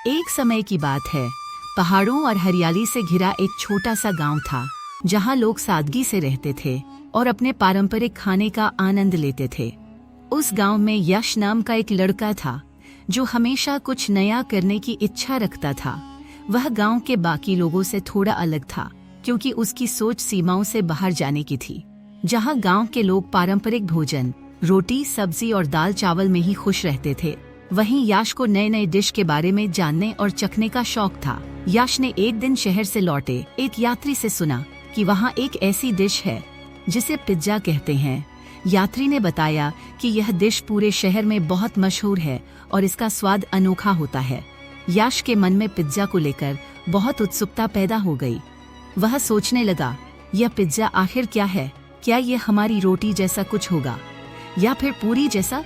एक समय की बात है, पहाड़ों और हरियाली से घिरा एक छोटा सा गांव था, जहां लोग सादगी से रहते थे और अपने पारंपरिक खाने का आनंद लेते थे। उस गांव में यश नाम का एक लड़का था, जो हमेशा कुछ नया करने की इच्छा रखता था। वह गांव के बाकी लोगों से थोड़ा अलग था, क्योंकि उसकी सोच सीमाओं से बाहर जाने की थी। जहां गांव के लोग पारंपरिक भोजन, रोटी, सब्जी और दाल चावल में ही खुश रहते थे, वहीं यश को नए नए डिश के बारे में जानने और चखने का शौक था। यश ने एक दिन शहर से लौटे एक यात्री से सुना कि वहाँ एक ऐसी डिश है जिसे पिज्जा कहते हैं। यात्री ने बताया कि यह डिश पूरे शहर में बहुत मशहूर है और इसका स्वाद अनोखा होता है। यश के मन में पिज्जा को लेकर बहुत उत्सुकता पैदा हो गई। वह सोचने लगा, यह पिज्जा आखिर क्या है? क्या यह हमारी रोटी जैसा कुछ होगा या फिर पूरी जैसा?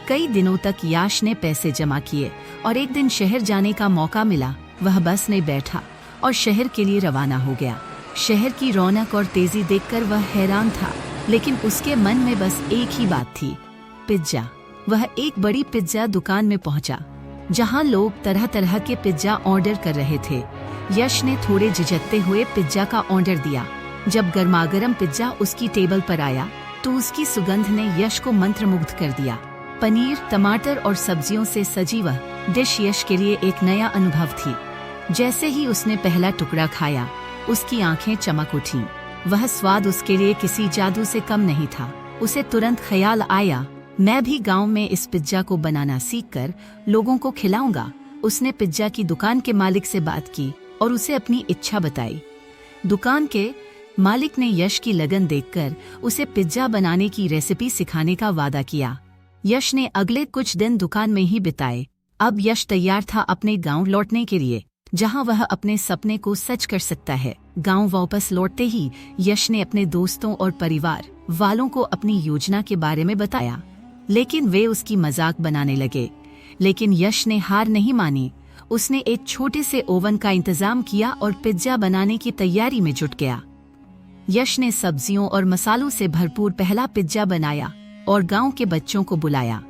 कई दिनों तक यश ने पैसे जमा किए और एक दिन शहर जाने का मौका मिला। वह बस में बैठा और शहर के लिए रवाना हो गया। शहर की रौनक और तेजी देखकर वह हैरान था, लेकिन उसके मन में बस एक ही बात थी, पिज्जा। वह एक बड़ी पिज्जा दुकान में पहुंचा, जहां लोग तरह तरह के पिज्जा ऑर्डर कर रहे थे। यश ने थोड़े झिझकते हुए पिज्जा का ऑर्डर दिया। जब गर्मागर्म पिज्जा उसकी टेबल पर आया तो उसकी सुगंध ने यश को मंत्रमुग्ध कर दिया। पनीर, टमाटर और सब्जियों से सजी वह डिश यश के लिए एक नया अनुभव थी। जैसे ही उसने पहला टुकड़ा खाया, उसकी आंखें चमक उठीं। वह स्वाद उसके लिए किसी जादू से कम नहीं था। उसे तुरंत ख्याल आया, मैं भी गांव में इस पिज्जा को बनाना सीखकर लोगों को खिलाऊंगा। उसने पिज्जा की दुकान के मालिक से बात की और उसे अपनी इच्छा बताई। दुकान के मालिक ने यश की लगन देखकर उसे पिज्जा बनाने की रेसिपी सिखाने का वादा किया। यश ने अगले कुछ दिन दुकान में ही बिताए। अब यश तैयार था अपने गांव लौटने के लिए, जहां वह अपने सपने को सच कर सकता है। गांव वापस लौटते ही यश ने अपने दोस्तों और परिवार वालों को अपनी योजना के बारे में बताया, लेकिन वे उसकी मजाक बनाने लगे। लेकिन यश ने हार नहीं मानी। उसने एक छोटे से ओवन का इंतजाम किया और पिज्जा बनाने की तैयारी में जुट गया। यश ने सब्जियों और मसालों से भरपूर पहला पिज्जा बनाया और गांव के बच्चों को बुलाया।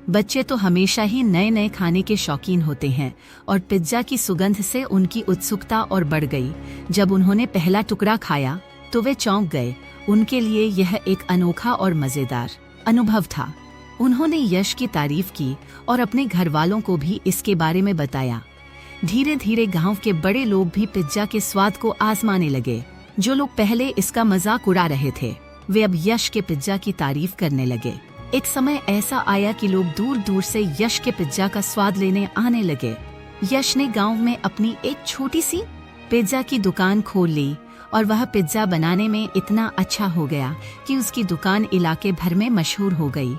बच्चे तो हमेशा ही नए नए खाने के शौकीन होते हैं और पिज्जा की सुगंध से उनकी उत्सुकता और बढ़ गई। जब उन्होंने पहला टुकड़ा खाया तो वे चौंक गए। उनके लिए यह एक अनोखा और मजेदार अनुभव था। उन्होंने यश की तारीफ की और अपने घर वालों को भी इसके बारे में बताया। धीरे धीरे गांव के बड़े लोग भी पिज्जा के स्वाद को आजमाने लगे। जो लोग पहले इसका मजाक उड़ा रहे थे, वे अब यश के पिज्जा की तारीफ करने लगे। एक समय ऐसा आया कि लोग दूर दूर से यश के पिज्जा का स्वाद लेने आने लगे। यश ने गांव में अपनी एक छोटी सी पिज्जा की दुकान खोल ली और वह पिज्जा बनाने में इतना अच्छा हो गया कि उसकी दुकान इलाके भर में मशहूर हो गई।